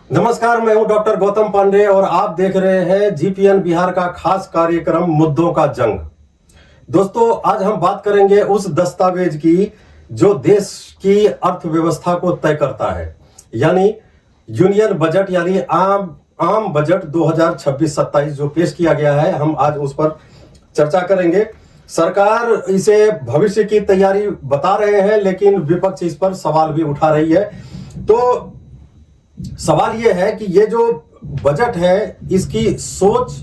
नमस्कार, मैं हूं डॉक्टर गौतम पांडे और आप देख रहे हैं जीपीएन बिहार का खास कार्यक्रम मुद्दों का जंग। दोस्तों, आज हम बात करेंगे उस दस्तावेज की जो देश की अर्थव्यवस्था को तय करता है, यानी यूनियन बजट, यानी आम बजट 2026-27 जो पेश किया गया है। हम आज उस पर चर्चा करेंगे। सरकार इसे भविष्य की तैयारी बता रहे हैं, लेकिन विपक्ष इस पर सवाल भी उठा रही है। तो सवाल यह है कि ये जो बजट है, इसकी सोच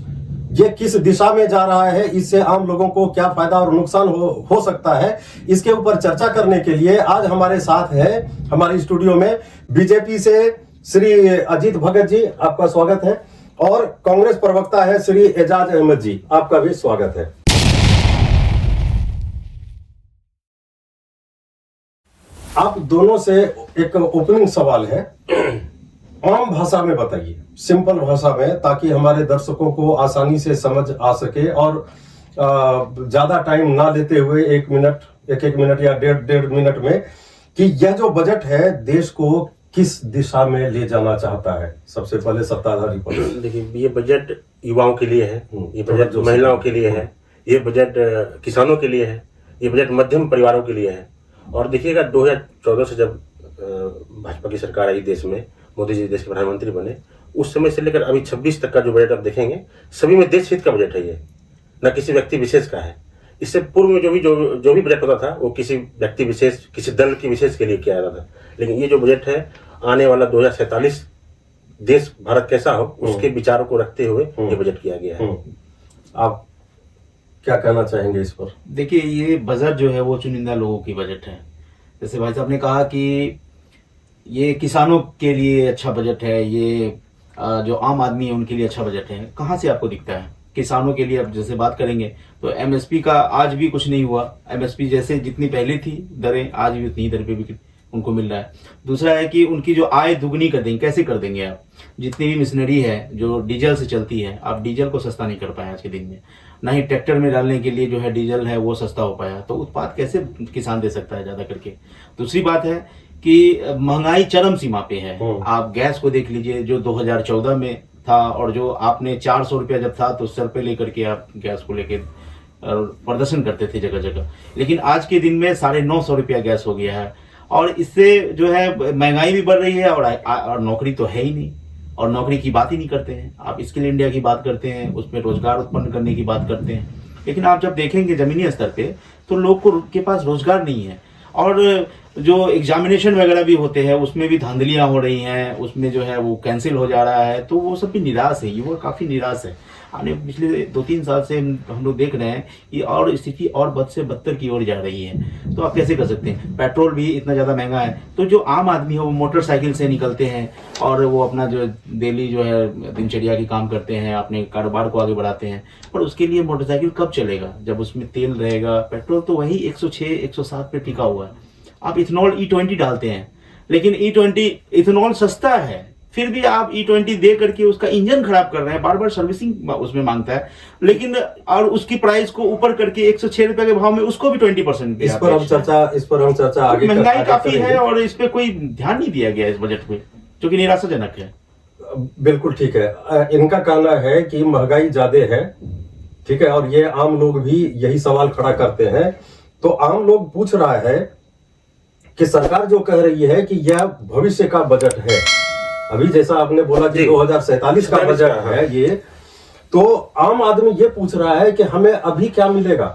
ये किस दिशा में जा रहा है, इससे आम लोगों को क्या फायदा और नुकसान हो सकता है, इसके ऊपर चर्चा करने के लिए आज हमारे साथ है हमारे स्टूडियो में बीजेपी से श्री अजीत भगत जी, आपका स्वागत है, और कांग्रेस प्रवक्ता है श्री एजाज अहमद जी, आपका भी स्वागत है। आप दोनों से एक ओपनिंग सवाल है, आम भाषा में बताइए, सिंपल भाषा में, ताकि हमारे दर्शकों को आसानी से समझ आ सके और ज्यादा टाइम ना लेते हुए एक मिनट या डेढ़ मिनट में, कि यह जो बजट है देश को किस दिशा में ले जाना चाहता है। सबसे पहले सत्ताधारी पर देखिए, ये बजट युवाओं के लिए है, ये बजट महिलाओं के लिए है, ये बजट किसानों के लिए है, ये बजट मध्यम परिवारों के लिए है। और देखिएगा 2014 से जब भाजपा की सरकार आई देश में, मोदी जी देश के प्रधानमंत्री बने, उस समय से लेकर अभी 26 तक का जो बजट आप देखेंगे, सभी में देश हित का बजट है। ये न किसी व्यक्ति विशेष का है। इससे पूर्व में जो भी बजट होता था वो किसी व्यक्ति विशेष, किसी दल की विशेष के लिए किया जाता था। लेकिन ये जो बजट है, आने वाला 2047 देश भारत कैसा हो, उसके विचारों को रखते हुए ये बजट किया गया है। आप क्या कहना चाहेंगे इस पर? देखिए, ये बजट जो है वो चुनिंदा लोगों की बजट है। जैसे भाई साहब ने कहा कि ये किसानों के लिए अच्छा बजट है, ये जो आम आदमी है उनके लिए अच्छा बजट है। कहाँ से आपको दिखता है? किसानों के लिए अब जैसे बात करेंगे तो एमएसपी का आज भी कुछ नहीं हुआ। एमएसपी जैसे जितनी पहले थी दरें, आज भी उतनी दर पे भी उनको मिल रहा है। दूसरा है कि उनकी जो आय दुगनी कर देंगे। कैसे कर देंगे आप? जितनी भी मशीनरी है जो डीजल से चलती है, आप डीजल को सस्ता नहीं कर पाए आज के दिन में, ना ही ट्रैक्टर में डालने के लिए जो है डीजल है वो सस्ता हो पाया। तो उत्पाद कैसे किसान दे सकता है ज्यादा करके? दूसरी बात है कि महंगाई चरम सीमा पे है। आप गैस को देख लीजिए, जो 2014 में था और जो आपने 400 रुपया जब था तो सर पे लेकर के आप गैस को लेकर प्रदर्शन करते थे जगह जगह, लेकिन आज के दिन में 950 रुपया गैस हो गया है। और इससे जो है महंगाई भी बढ़ रही है और नौकरी तो है ही नहीं, और नौकरी की बात ही नहीं करते हैं। आप स्किल इंडिया की बात करते हैं, उसमें रोजगार उत्पन्न करने की बात करते हैं, लेकिन आप जब देखेंगे जमीनी स्तर पे तो लोग के पास रोजगार नहीं है। और जो एग्जामिनेशन वगैरह भी होते हैं उसमें भी धांधलियां हो रही हैं, उसमें जो है वो कैंसिल हो जा रहा है। तो वो सब भी निराश है, युवा काफी निराश है। आने पिछले 2-3 साल से हम लोग देख रहे हैं कि और स्थिति और बद से बदतर की ओर जा रही है। तो आप कैसे कर सकते हैं? पेट्रोल भी इतना ज्यादा महंगा है, तो जो आम आदमी है वो मोटरसाइकिल से निकलते हैं और वो अपना जो डेली जो है दिनचर्या की काम करते हैं, अपने कारोबार को आगे बढ़ाते हैं। पर उसके लिए मोटरसाइकिल कब चलेगा जब उसमें तेल रहेगा? पेट्रोल तो वही 106-107 पे टिका हुआ है। आप इथेनॉल E20 डालते हैं, लेकिन E20 इथेनॉल सस्ता है, फिर भी आप E20 दे करके उसका इंजन खराब कर रहे हैं, बार बार सर्विसिंग उसमें मांगता है, लेकिन और उसकी प्राइस को ऊपर करके 106 रुपए के भाव में उसको भी 20%। इस पर हम चर्चा आगे महंगाई काफी है और इस पे कोई ध्यान नहीं दिया गया इस बजट पे, जो कि निराशाजनक है। बिल्कुल ठीक है। इनका कहना है कि महंगाई ज्यादा है, ठीक है, और ये आम लोग भी यही सवाल खड़ा करते हैं। तो आम लोग पूछ रहा है कि सरकार जो कह रही है कि यह भविष्य का बजट है, अभी जैसा आपने बोला कि 2047 का बजट है ये, तो आम आदमी ये पूछ रहा है कि हमें अभी क्या मिलेगा।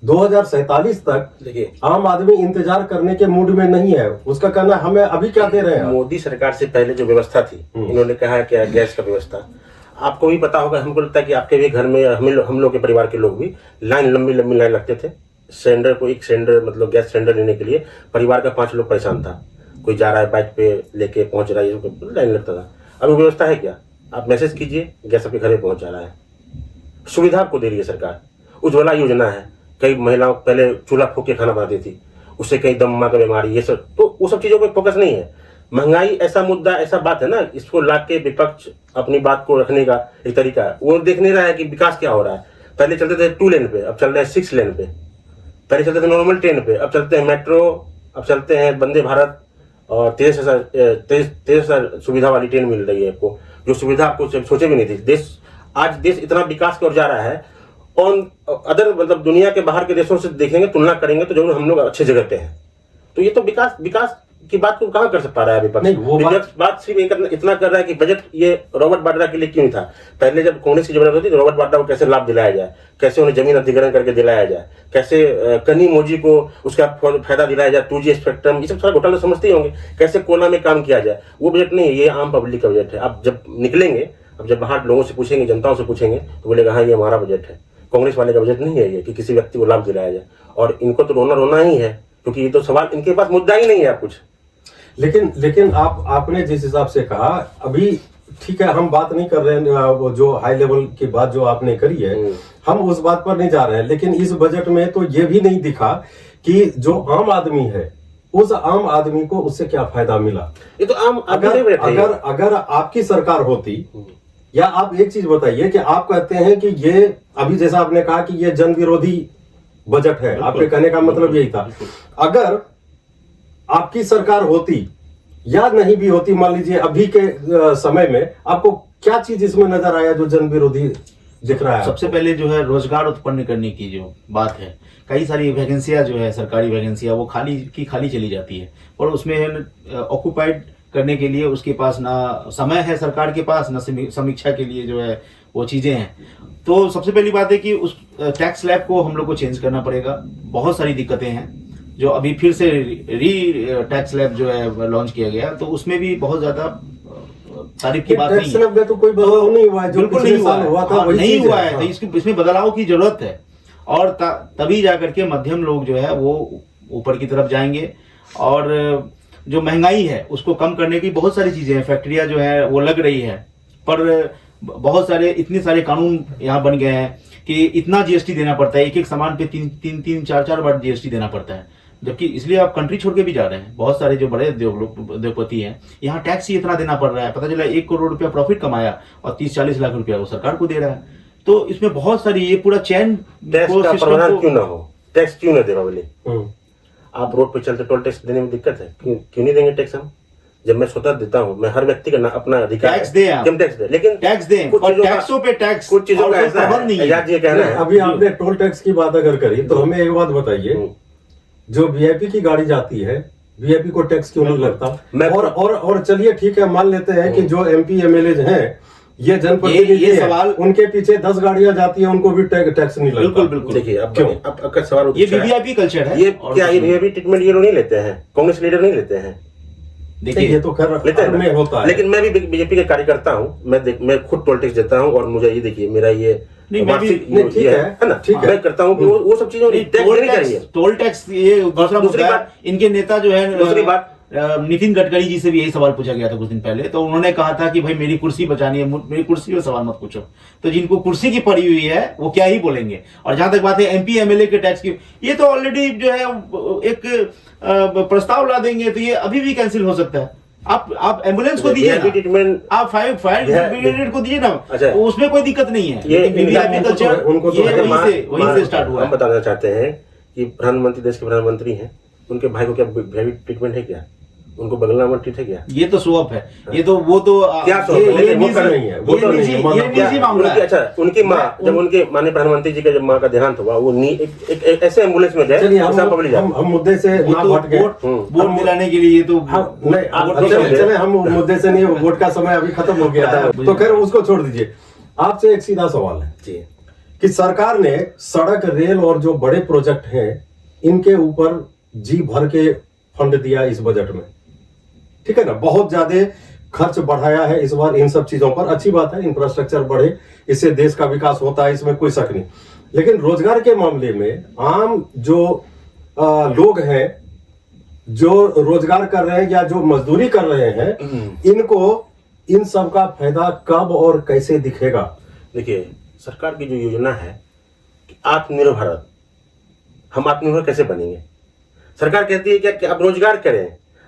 2047 तक देखिए, आम आदमी इंतजार करने के मूड में नहीं है। उसका कहना है हमें अभी क्या दे रहे हैं। मोदी सरकार से पहले जो व्यवस्था थी, इन्होंने कहा कि गैस का व्यवस्था आपको भी पता होगा, हमको लगता है कि आपके भी घर में, हम लोग के परिवार के लोग भी लंबी लाइन लगते थे सिलेंडर को, एक सिलेंडर मतलब गैस सिलेंडर लेने के लिए परिवार का 5 लोग परेशान था। कोई जा रहा है बाइक पे लेके पहुंच रहा है, लाइन लगता था। अभी व्यवस्था है क्या? आप मैसेज कीजिए, गैस आपके घर में पहुंच जा रहा है। सुविधा आपको दे रही है सरकार। उज्ज्वला योजना है, कई महिलाओं पहले चूल्हा फूंक के खाना बनाती थी, उससे कई दमा का बीमारी, ये सब, तो वो सब चीजों पर फोकस नहीं है। महंगाई ऐसा मुद्दा, ऐसा बात है ना, इसको लाके विपक्ष अपनी बात को रखने का एक तरीका है। वो देख नहीं रहा है कि विकास क्या हो रहा है। पहले चलते थे 2 लेन पे, अब चल रहे हैं 6 लेन पे। पहले चलते थे नॉर्मल ट्रेन पे, अब चलते हैं मेट्रो, अब चलते हैं वंदे भारत, और 23,000 सुविधा वाली ट्रेन मिल रही है आपको, जो सुविधा आपको सोचे भी नहीं थी। आज देश इतना विकास की ओर जा रहा है, और अदर मतलब दुनिया के बाहर के देशों से देखेंगे, तुलना करेंगे तो जरूर हम लोग अच्छे जगह पे हैं। तो ये तो विकास की बात को कहाँ कर पा रहा है विपक्ष? बात सिर्फ इतना कर रहा है कि बजट ये रॉबर्ट वाड्रा के लिए क्यों नहीं था। पहले जब कांग्रेस की जरूरत होती तो रॉबर्ट वाड्रा को कैसे लाभ दिलाया जाए, कैसे उन्हें जमीन अधिग्रहण करके दिलाया जाए, कैसे कनी मोजी को उसका फायदा दिलाया जाए, 2G स्पेक्ट्रम, ये सब सारा घोटाला समझते ही होंगे, कैसे कोयला में काम किया जाए। वो बजट नहीं है, ये आम पब्लिक का बजट है। आप जब निकलेंगे, अब जब बाहर लोगों से पूछेंगे, जनताओं से पूछेंगे, तो बोलेगा हाँ ये हमारा बजट है। कांग्रेस वाले का बजट नहीं है ये कि किसी व्यक्ति को लाभ दिलाया जाए। और इनको तो रोना ही है, क्योंकि ये तो सवाल, इनके पास मुद्दा ही नहीं है कुछ। लेकिन आपने जिस हिसाब से कहा, अभी ठीक है, हम बात नहीं कर रहे हैं वो जो हाई लेवल की बात जो आपने करी है, हम उस बात पर नहीं जा रहे हैं। लेकिन इस बजट में तो ये भी नहीं दिखा कि जो आम आदमी है, उस आम आदमी को उससे क्या फायदा मिला। ये तो आम अगर आपकी सरकार होती, या आप एक चीज बताइए कि आप कहते हैं कि ये अभी जैसा आपने कहा कि ये जन विरोधी बजट है, आपके कहने का मतलब यही था। अगर आपकी सरकार होती या नहीं भी होती, मान लीजिए अभी के समय में, आपको क्या चीज इसमें नजर आया जो जन विरोधी दिख रहा है? सबसे पहले जो है रोजगार उत्पन्न करने की जो बात है, कई सारी वैकेंसियां जो है, सरकारी वैकेंसियां, वो खाली चली जाती है, और उसमें ऑक्युपाइड करने के लिए उसके पास ना समय है सरकार के पास, ना समीक्षा के लिए जो है वो चीजें हैं। तो सबसे पहली बात है कि उस टैक्स स्लैब को हम लोग को चेंज करना पड़ेगा। बहुत सारी दिक्कतें हैं, जो अभी फिर से टैक्स स्लैब जो है लॉन्च किया गया, तो उसमें भी बहुत ज्यादा तारीफ की बात नहीं है। तो कोई बदलाव नहीं हुआ है, जो बिल्कुल नहीं हुआ था नहीं हुआ है। तो इसमें बदलाव की जरूरत है, और तभी जाकर के मध्यम लोग जो है वो ऊपर की तरफ जाएंगे। और जो महंगाई है उसको कम करने की बहुत सारी चीजें हैं, फैक्ट्रियां जो है वो लग रही है, पर बहुत सारे इतने सारे कानून यहाँ बन गए हैं कि इतना जीएसटी देना पड़ता है, एक एक सामान पे 3-4 बार जीएसटी देना पड़ता है। जबकि इसलिए आप कंट्री छोड़ के भी जा रहे हैं। बहुत सारे जो बड़े उद्योगपति हैं, यहाँ टैक्स ही इतना देना पड़ रहा है। पता चला 1 करोड़ रुपया प्रॉफिट कमाया और 30-40 लाख रुपया वो सरकार को दे रहा है। तो इसमें बहुत सारी, ये पूरा चैन टैक्स का प्रावधान क्यों ना हो, टैक्स क्यों ना देगा बोले? आप रोड पे चलते टोल टैक्स देने में दिक्कत है, क्यों नहीं देंगे टैक्स हम? जब मैं स्वतः देता हूँ, मैं हर व्यक्ति का अपना अधिकार टैक्स दे, लेकिन टैक्स दे, और टैक्सों पे टैक्स, कुछ चीजों का ऐसा है। अभी आपने टोल टैक्स की बात अगर करी, तो हमें एक बात बताइए, जो वीआईपी की गाड़ी जाती है, वीआईपी को टैक्स क्यों नहीं लगता? और चलिए ठीक है, मान लेते हैं कि जो एमपी एमएलए हैं, ये जनप्रतिनिधि है, सवाल उनके पीछे 10 गाड़ियां जाती है, उनको भी टैक्स नहीं लगता। बिल्कुल बिल्कुल। देखिए अब आपका सवाल, ये वीवीआईपी कल्चर है। ये क्या ये वीवीआईपी ट्रीटमेंट ये लोग नहीं लेते हैं, कांग्रेस लीडर नहीं लेते हैं। देखिए ये तो खैर में होता है, लेकिन मैं भी बीजेपी का कार्यकर्ता हूँ, मैं खुद टोल टैक्स देता हूँ, और मुझे ये देखिए मेरा ये ठीक है, मैं करता हूँ कि वो सब चीजों टोल टैक्स। ये दूसरी बात, इनके नेता जो है, दूसरी बात, नितिन गडकरी जी से भी यही सवाल पूछा गया था कुछ दिन पहले, तो उन्होंने कहा था कि भाई मेरी कुर्सी बचानी है, मेरी कुर्सी पे सवाल मत पूछो। तो जिनको कुर्सी की पड़ी हुई है वो क्या ही बोलेंगे। और जहां तक बात है एमपी एमएलए के टैक्स की, ये तो ऑलरेडी जो है एक प्रस्ताव ला देंगे, तो ये अभी भी कैंसिल हो सकता है। आप एम्बुलेंस को दीजिए ट्रीटमेंट, आप फायर ब्रिगेड को दीजिए ना, अच्छा, उसमें कोई दिक्कत नहीं है। ये उनको वहीं से स्टार्ट हुआ है। हम बताना चाहते हैं कि प्रधानमंत्री, देश के प्रधानमंत्री हैं, उनके भाई को क्या ट्रीटमेंट है क्या? उनको बगलना मत ठीक है क्या? ये तो शो ऑफ है, ये तो वो तो क्या शो ऑफ है? ये निजी मामला है। अच्छा, उनकी माँ, जब उनके माननीय प्रधानमंत्री जी का जब माँ का देहांत हुआ, वो एक ऐसे एम्बुलेंस में गए, हम मुद्दे से ना हट गए, वोट दिलाने के लिए तो चले, हम मुद्दे से नहीं, वोट का समय अभी खत्म हो गया था, तो खैर उसको छोड़ दीजिए। आपसे एक सीधा सवाल है कि सरकार ने सड़क, रेल और जो बड़े प्रोजेक्ट हैं, इनके ऊपर जी भर के फंड दिया इस बजट में, ठीक है ना, बहुत ज्यादा खर्च बढ़ाया है इस बार इन सब चीजों पर। अच्छी बात है, इंफ्रास्ट्रक्चर बढ़े, इससे देश का विकास होता है, इसमें कोई शक नहीं। लेकिन रोजगार के मामले में आम जो लोग हैं, जो रोजगार कर रहे हैं या जो मजदूरी कर रहे हैं, इनको इन सब का फायदा कब और कैसे दिखेगा? देखिए, सरकार की जो योजना है आत्मनिर्भर भारत, हम आत्मनिर्भर कैसे बनेंगे? सरकार कहती है कि आप रोजगार करें,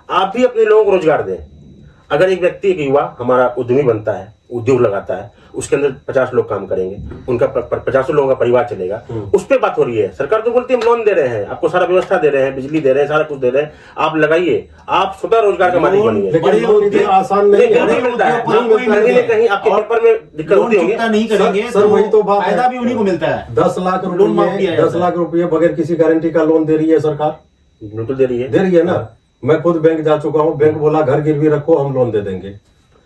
आप भी अपने लोगों को रोजगार दें। अगर एक व्यक्ति, एक युवा हमारा उद्यमी बनता है, उद्योग लगाता है, उसके अंदर 50 लोग काम करेंगे, उनका 50 लोगों का परिवार चलेगा, उस पर बात हो रही है। सरकार तो बोलती है हम लोन दे रहे हैं, आपको सारा व्यवस्था दे रहे हैं, बिजली दे रहे हैं, सारा कुछ दे रहे हैं, आप लगाइए, आप स्वतः रोजगार का मालिक बनिए। लेकिन लोन इतना आसान नहीं है। नहीं मिलता है, कहीं ना कहीं आपके पेपर में दिक्कत होती होगी। नहीं करेंगे सर वही तो बात है, फायदा भी उन्हीं को मिलता है। 10 लाख लोन माफ किया रुपए 10 लाख रुपए बगैर किसी गारंटी का लोन दे रही है सरकार, बिल्कुल दे रही है ना। मैं खुद बैंक जा चुका हूँ, बैंक बोला घर गिरवी रखो हम लोन दे देंगे।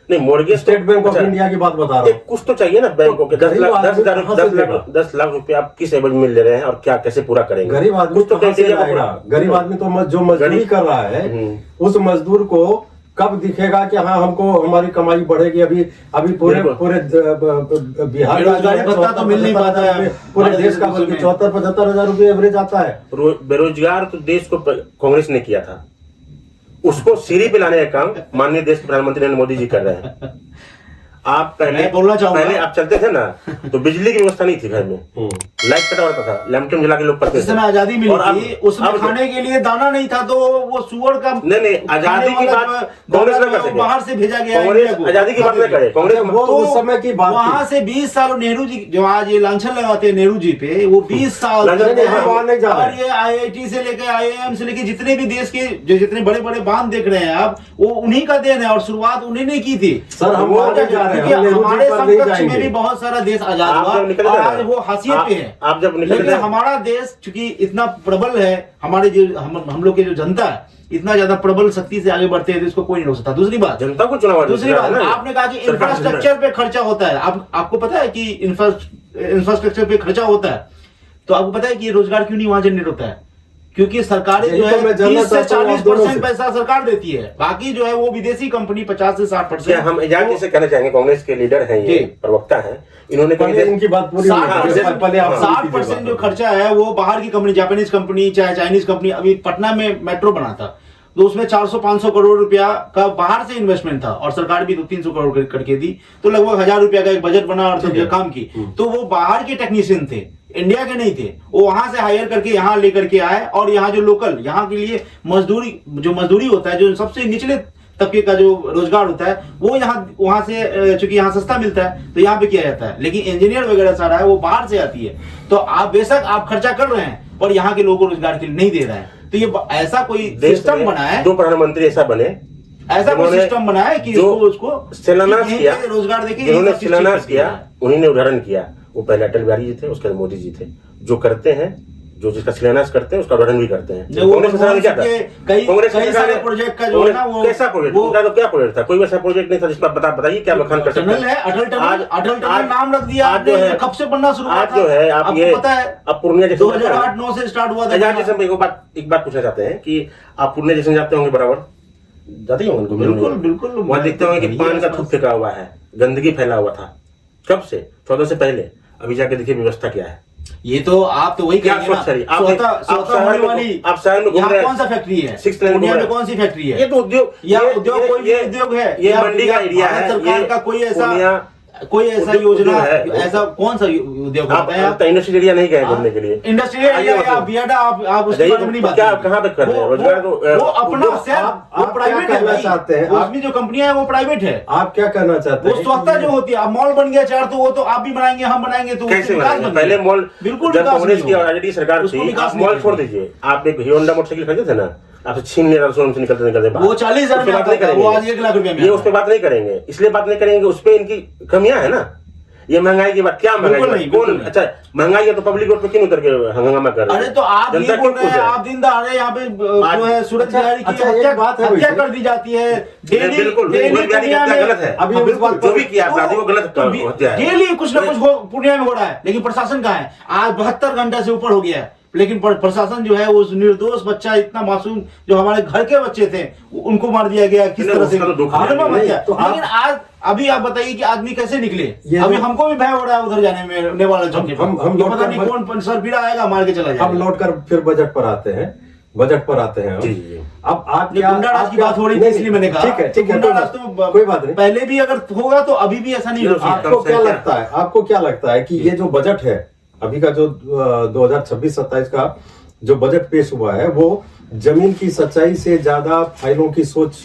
नहीं, mortgage state bank of India की बात बता रहा हूँ। कुछ तो चाहिए ना बैंक को, 10 लाख रुपए आप किस एवज में ले रहे हैं और क्या कैसे पूरा करेंगे। गरीब आदमी कुछ तो कहाँ से criteria लाएगा? गरीब आदमी तो जो मजदूरी कर रहा है, उस मजदूर को कब दिखेगा कि हाँ हमको हमारी कमाई बढ़ेगी। अभी पूरे बिहार का भत्ता तो मिल नहीं पाता है पूरे देश का, बल्कि 74-75 हजार रुपये एवरेज आता है। बेरोजगार तो देश को कांग्रेस ने किया था, उसको सीढ़ी पे लाने का काम माननीय देश के प्रधानमंत्री नरेंद्र मोदी जी कर रहे हैं। आप पहले आप चलते थे ना तो बिजली की व्यवस्था नहीं थी घर में, लाइट कटा होता था, लैंटर्न जला के लोग पढ़ते थे। आजादी मिली थी, उसमें खाने के लिए दाना नहीं था, तो वो सुअर का नहीं आजादी की बात कांग्रेस में कर सके, बाहर से भेजा गया कांग्रेस आजादी की बात नहीं करे, कांग्रेस वो उस समय की बात। वहां से 20 साल नेहरू जी जो आज ये लांछन लगाते हैं नेहरू जी पे, वो 20 साल और ये IIT से लेकर IIM से लेकर जितने भी देश के जो जितने बड़े बड़े बांध देख रहे हैं आप, वो उन्हीं का देन है और शुरुआत उन्हीं ने की थी। सर हम जा रहे हैं, हमारे समकक्ष में भी बहुत सारा देश आजाद हुआ और आज वो हाशिए पे है। आप जब लेकिन हमारा देश चूंकि इतना प्रबल है, हमारे जो हम लोग के जो जनता है इतना ज्यादा प्रबल शक्ति से आगे बढ़ते हैं तो इसको कोई नहीं रोक सकता। दूसरी बात जनता को चुनाव, दूसरी बात आपने कहा कि इंफ्रास्ट्रक्चर पे खर्चा होता है। आपको पता है कि इंफ्रास्ट्रक्चर पे खर्चा होता है, तो आपको पता है कि रोजगार क्यों नहीं वहां जनरेट होता है? क्योंकि सरकारें जो है 30 से 40% पैसा सरकार देती है, बाकी जो है वो विदेशी कंपनी 50 से 60%। हम एजाज जी से कहना चाहेंगे, कांग्रेस के लीडर हैं, ये प्रवक्ता हैं, इन्होंने इनकी बात पूरी 60% जो खर्चा है वो बाहर की कंपनी, जापानीज कंपनी चाहे चाइनीज कंपनी, अभी पटना में मेट्रो बना था तो उसमें 400-500 करोड़ रुपया का बाहर से इन्वेस्टमेंट था और सरकार भी 200-300 करोड़ करके दी, तो लगभग 1000 रुपया का एक बजट बना और सब काम की। तो वो बाहर के टेक्नीशियन थे, इंडिया के नहीं थे, वो वहां से हायर करके यहाँ लेकर के आए और यहाँ जो लोकल यहाँ के लिए मजदूरी होता है, जो सबसे निचले तबके का जो रोजगार होता है वो यहाँ वहां से चूंकि यहाँ सस्ता मिलता है तो यहाँ पे किया जाता है। लेकिन इंजीनियर वगैरह सारा है वो बाहर से आती है, तो आप बेशक आप खर्चा कर रहे हैं पर यहाँ के लोगों को रोजगार के लिए नहीं दे रहे हैं। तो ये ऐसा कोई सिस्टम बना है, 2 प्रधानमंत्री ऐसा बने, ऐसा कोई सिस्टम बना है कि उसको शिलान्यास किया, रोजगार देके जिन्होंने शिलान्यास किया उन्हीं ने उदाहरण किया। वो पहले अटल बिहारी जी थे, उसके बाद मोदी जी थे, जो करते हैं, जो जिसका शिलान्यास करते हैं उसका उदाहरण भी करते हैं। कांग्रेस सरकार क्या था? कांग्रेस प्रोजेक्ट का जो है ना वो कैसा प्रोजेक्ट उनका, तो क्या प्रोजेक्ट था? कोई वैसा प्रोजेक्ट नहीं था जिस पर बताइए क्या बखान कर सकते हैं। अटल टनल नाम रख दिया आपने, कब से बनना शुरू हुआ था? जो है आप ये पता है अब पूर्णिया जैसे 2008-9 से स्टार्ट हुआ था। एक बात पूछना चाहते हैं कि आप पूर्णिया जैसे जाते होंगे, बराबर जाते होंगे, बिल्कुल वहां देखते होंगे कि पान का थूक फेंका हुआ है, गंदगी फैला हुआ था। कब से? 14 से पहले। अभी जाके देखिए व्यवस्था क्या है। ये तो आप तो वही कहेंगे ना, आप शहर में घूम रहे हैं, कौन सा फैक्ट्री है? 6 लाइन में कौन सी फैक्ट्री है? ये तो उद्योग, कोई उद्योग है, ये मंडी का एरिया है, सरकार का कोई ऐसा योजना है, ऐसा कौन सा उद्योग होता है? आप इंडस्ट्रियल एरिया नहीं गए घूमने के लिए? इंडस्ट्रियल एरिया आप उसके बारे में नहीं बात क्या कहाँ तक कर रहे हैं? रोजगार तो वो अपना सेल्फ प्राइवेट है चाहते हैं, उसमें जो कंपनियां है वो प्राइवेट है। आप क्या कहना चाहते हैं? वो स्वतः जो होती है, मॉल बन गया 4 तो वो तो आप भी बनाएंगे, हम बनाएंगे, तो कैसे बनाएंगे? पहले मॉल बिल्कुल कांग्रेस की ऑलरेडी सरकार थी, आप मॉल छोड़ दीजिए। आप एक हीरो होंडा मोटरसाइकिल खरीदे थे ना, आपसे छीन लिया शोरूम से निकलते वो 40,000 में आता था, वो आज 1 लाख रुपए में। ये उस पर बात नहीं करेंगे, इसलिए बात नहीं करेंगे, उस पर इनकी कमियां है ना। ये महंगाई की बात, क्या महंगाई? कौन? अच्छा महंगाई है तो पब्लिक रोड पे क्यों उतर के हंगामा कर रहे हैं? अरे तो आप ये बोल रहे हैं, आप दिन दहाड़े यहाँ पे जो है सूरज बिहारी की हत्या कर दी जाती है डेली। बिल्कुल गलत है, अभी जो भी किया अपराधी वो गलत हत्या है। डेली कुछ ना कुछ पूर्णिया में हो रहा है, लेकिन प्रशासन कहाँ है? आज 72 घंटे से ऊपर हो गया है, लेकिन प्रशासन जो है उस निर्दोष बच्चा, इतना मासूम जो हमारे घर के बच्चे थे, उनको मार दिया गया किस तरह से। लेकिन आज अभी आप बताइए कि आदमी कैसे निकले? अभी हमको भी भय हो रहा है उधर जाने में, नेवाला चौक के पास। हम पता नहीं कौन सर फिर आएगा मार के चला जाएगा। हम लौट कर फिर बजट पर आते हैं। अब आप गुंडाराज की बात हो रही थी इसलिए मैंने कहा ठीक है तो कोई बात नहीं, पहले भी अगर होगा तो अभी भी ऐसा नहीं होगा। आपको क्या लगता है कि ये जो बजट है अभी का, जो 2026-27 का जो बजट पेश हुआ है, वो जमीन की सच्चाई से ज्यादा फाइलों की सोच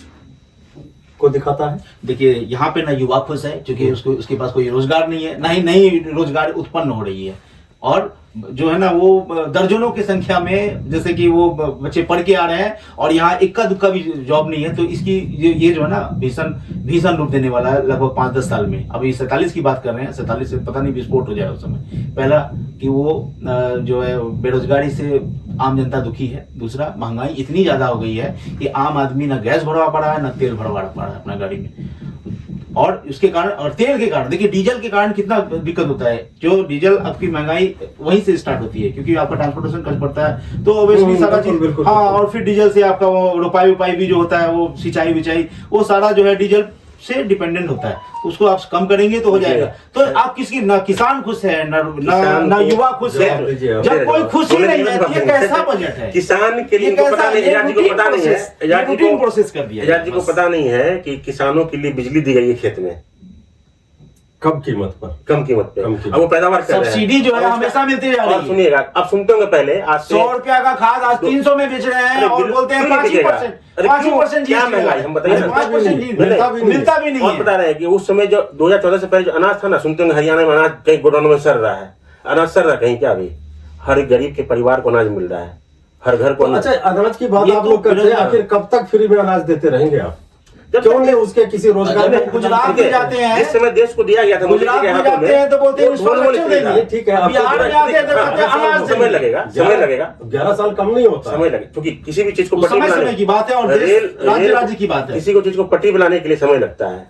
को दिखाता है? देखिए यहाँ पे ना युवा खुश है क्योंकि उसको उसके पास कोई रोजगार नहीं है, ना ही नई रोजगार उत्पन्न हो रही है, और जो है ना वो दर्जनों की संख्या में जैसे कि वो बच्चे पढ़ के आ रहे हैं और यहाँ इक्का दुक्का भी जॉब नहीं है। तो इसकी ये जो है ना भीषण रूप देने वाला है लगभग 5-10 साल में। अभी 47 की बात कर रहे हैं, 47 से पता नहीं विस्फोट हो जाए उस समय। पहला कि वो जो है बेरोजगारी से आम जनता दुखी है, दूसरा महंगाई इतनी ज्यादा हो गई है कि आम आदमी ना गैस भरवा पा रहा है ना तेल भरवा पा रहा है अपना गाड़ी में, और इसके कारण और तेल के कारण देखिए डीजल के कारण कितना दिक्कत होता है। जो डीजल आपकी महंगाई वहीं से स्टार्ट होती है क्योंकि आपका ट्रांसपोर्टेशन खर्च पड़ता है, तो ऑब्वियसली सारा चीज, हाँ, और फिर डीजल से आपका वो रोपाई उपाई भी जो होता है, वो सिंचाई विचाई, वो सारा जो है डीजल से डिपेंडेंट होता है। तो उसको आप कम करेंगे तो हो जाएगा। तो आप किसकी ना किसान खुश है ना युवा खुश है। जब कोई खुश ही नहीं है तो ये कैसा बजट है? किसान के लिए पता नहीं, एजाज जी को पता नहीं है, रूटीन प्रोसेस कर दिया एजाज जी को पता नहीं है कि किसानों के लिए बिजली दी गई है खेत में कम कीमत पर, कम कीमत पे। अब वो पैदावार कर रहे हैं, सब्सिडी जो है हमेशा मिलती जा रही है। सुनिएगा, आप सुनते होंगे पहले आज 100 रुपया का खाद आज 300 में बेच रहे हैं और बोलते हैं 5% क्या महंगाई, हम बताइए, 5% मिलता भी नहीं और बता रहे हैं कि उस समय जो 2014 से पहले जो अनाज था ना, सुनते होंगे हरियाणा में अनाज कहीं गोडाउन में सड़ रहा है, अनाज सड़ रहा है कहीं, क्या अभी हर गरीब के परिवार को अनाज मिल रहा है, हर घर को। अच्छा, अनाज की बात आप लोग करते हैं, आखिर कब तक फ्री में अनाज देते रहेंगे आप? क्यों नहीं उसके किसी रोजगार में? गुजरात में जाते हैं, जिस समय देश को दिया गया था, गुजरात में जाते हैं तो बोलते हैं ठीक है, बिहार में आते हैं तो कहते हैं अनाज समय लगेगा, समय लगेगा, 11 साल कम नहीं होता, समय लगेगा, क्योंकि किसी भी चीज को समय की बात है और राज्य की बात है। किसी को चीज को पट्टी बनाने के लिए समय लगता है।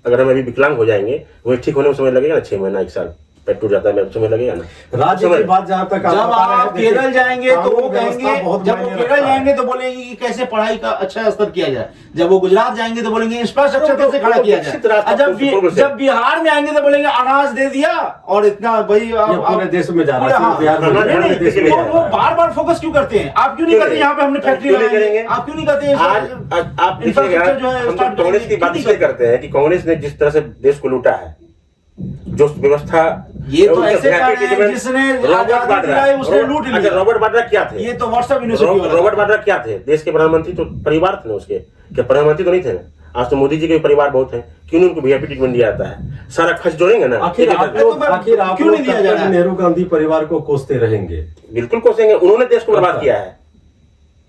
अगर हम अभी विकलांग हो जाएंगे, वही ठीक होने में समय लगेगा ना, 6 महीना 1 साल, पेट टूट जाता है, समय लगेगा ना। राज्य की बात जहाँ तक, जब आप केरल जाएंगे तो वो कहेंगे, जब वो केरल जाएंगे तो बोलेंगे कि कैसे पढ़ाई का अच्छा स्तर किया जाए, जब वो गुजरात जाएंगे तो बोलेंगे इंफ्रास्ट्रक्चर कैसे खड़ा किया जाए, जब बिहार में आएंगे तो बोलेंगे अनाज दे दिया और इतना भाई पूरे देश में जा रहा है। वो बार बार फोकस क्यों करते हैं? आप क्यों नहीं करते? यहाँ पे हमने फैक्ट्री लगाएंगे, आप क्यों नहीं करते? आप इंफ्रास्ट्रक्चर जो है, कांग्रेस की बात इसलिए करते हैं कि कांग्रेस ने जिस तरह से देश को लूटा है, जो व्यवस्था, ये तो ऐसे जिसने आजादी दिलाई उसने लूट लिया। अच्छा, रॉबर्ट वाड्रा क्या थे? ये तो व्हाट्सएप यूनिवर्सिटी वाला। रॉबर्ट वाड्रा क्या थे? देश के प्रधानमंत्री तो परिवार थे उसके, क्या प्रधानमंत्री तो नहीं थे ना? आज तो मोदी जी के परिवार बहुत है, क्यों नहीं उनको वीआईपी ट्रीटमेंट दिया जाता है? सारा खर्च जोड़ेंगे ना। आखिर आप क्यों नहीं दिया जा रहा है? नेहरू गांधी परिवार को कोसते रहेंगे? बिल्कुल कोसेंगे, उन्होंने देश को बर्बाद किया है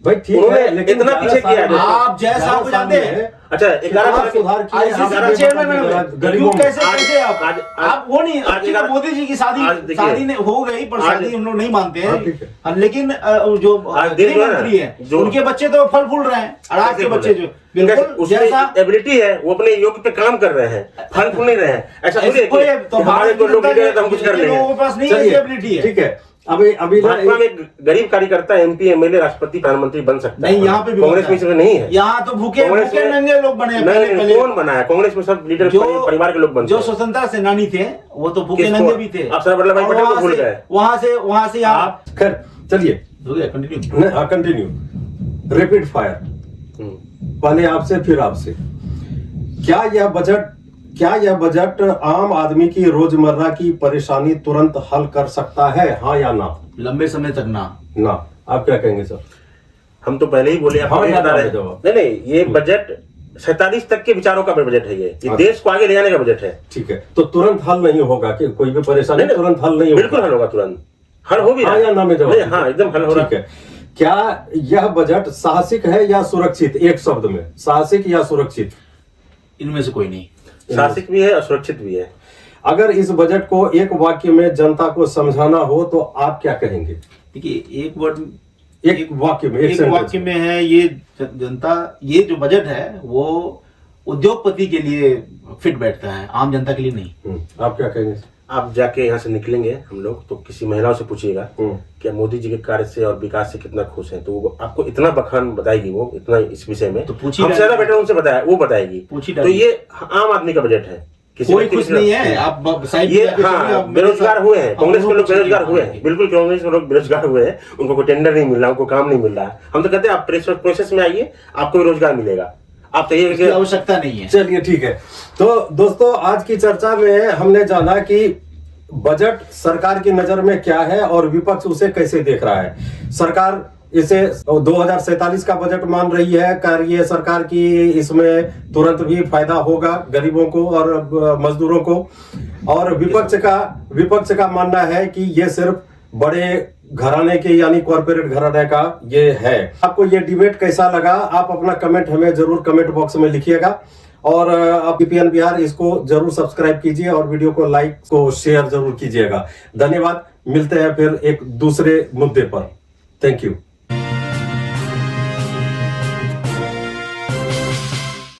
भाई, ठीक है, लेकिन इतना पीछे किया है। आप जैसा आप जानते हैं। अच्छा, 11 साल सुधार गरीबों कैसे आप वो नहीं, मोदी जी की शादी ने हो गई, पर शादी हम लोग नहीं मानते हैं, लेकिन जो गृह मंत्री है उनके बच्चे तो फल फूल रहे हैं, और आज के बच्चे जो बिल्कुल जैसा एबिलिटी है वो अपने योग पे काम कर रहे हैं, फल फूल नहीं रहे हैं। ऐसा तो हमारे को लोग हम कुछ कर लेंगे, लोगों के पास नहीं है एबिलिटी है। ठीक है, अभी भाजपा में गरीब कार्यकर्ता एमपी एमएलए राष्ट्रपति प्रधानमंत्री बन सकता है। नहीं, यहाँ पे कांग्रेस में नहीं है। यहाँ तो भूखे नंगे लोग बने हैं। नहीं, कौन बना है? कांग्रेस में सब लीडर परिवार के लोग बनते हैं। जो स्वतंत्रता सेनानी थे वो तो भूखे नंगे भी थे। आप सरदार वल्लभ भाई पटेल को भूल गए। वहां से आप खैर चलिए कंटिन्यू। रैपिड फायर, पहले आपसे फिर आपसे। क्या यह बजट आम आदमी की रोजमर्रा की परेशानी तुरंत हल कर सकता है, हाँ या ना? लंबे समय तक ना। आप क्या कहेंगे सर? हम तो पहले ही बोले, आप बता रहे हैं। नहीं, ये बजट 47 तक के विचारों का बजट है। ये देश को आगे ले जाने का बजट है। ठीक है, तो तुरंत हल नहीं होगा कि कोई भी परेशानी तुरंत हल नहीं होगा? बिल्कुल हल होगा, तुरंत हल हो भी रहा है। हाँ या ना में जवाब? हाँ, एकदम हल हो रहा है। क्या यह बजट साहसिक है या सुरक्षित? एक शब्द में, साहसिक या सुरक्षित? इनमें से कोई नहीं। साहसिक भी है, असुरक्षित भी है। अगर इस बजट को एक वाक्य में जनता को समझाना हो तो आप क्या कहेंगे? देखिए, एक वाक्य में है, ये जनता, ये जो बजट है वो उद्योगपति के लिए फिट बैठता है, आम जनता के लिए नहीं। आप क्या कहेंगे? आप जाके यहाँ से निकलेंगे हम लोग तो किसी महिलाओं से पूछिएगा कि मोदी जी के कार्य से और विकास से कितना खुश हैं, तो वो आपको इतना बखान बताएगी, वो इतना इस विषय में। तो हम ज्यादा बेटर उनसे बताया, वो बताएगी। तो ये आम आदमी का बजट है, कोई खुश नहीं है। आप ये बेरोजगार हुए हैं, कांग्रेस के लोग बेरोजगार हुए हैं, बिल्कुल कांग्रेस के लोग बेरोजगार हुए हैं, उनको कोई टेंडर नहीं मिल रहा, उनको काम नहीं मिल रहा। हम तो कहते हैं आप प्रोसेस में आइए, आपको भी रोजगार मिलेगा। आप तो आवश्यकता नहीं है। चलिए ठीक है, तो दोस्तों आज की चर्चा में हमने जाना कि बजट सरकार की नजर में क्या है और विपक्ष उसे कैसे देख रहा है। सरकार इसे 2047 का बजट मान रही है। कार्य सरकार की इसमें तुरंत भी फायदा होगा गरीबों को और मजदूरों को। और विपक्ष का मानना है कि ये सिर्फ बड़े घराने के यानी कॉर्पोरेट घराने का ये है। आपको ये डिबेट कैसा लगा, आप अपना कमेंट हमें जरूर कमेंट बॉक्स में लिखिएगा। और आप जीपीएन बिहार इसको जरूर सब्सक्राइब कीजिए और वीडियो को लाइक को शेयर जरूर कीजिएगा। धन्यवाद। मिलते हैं फिर एक दूसरे मुद्दे पर। Thank you.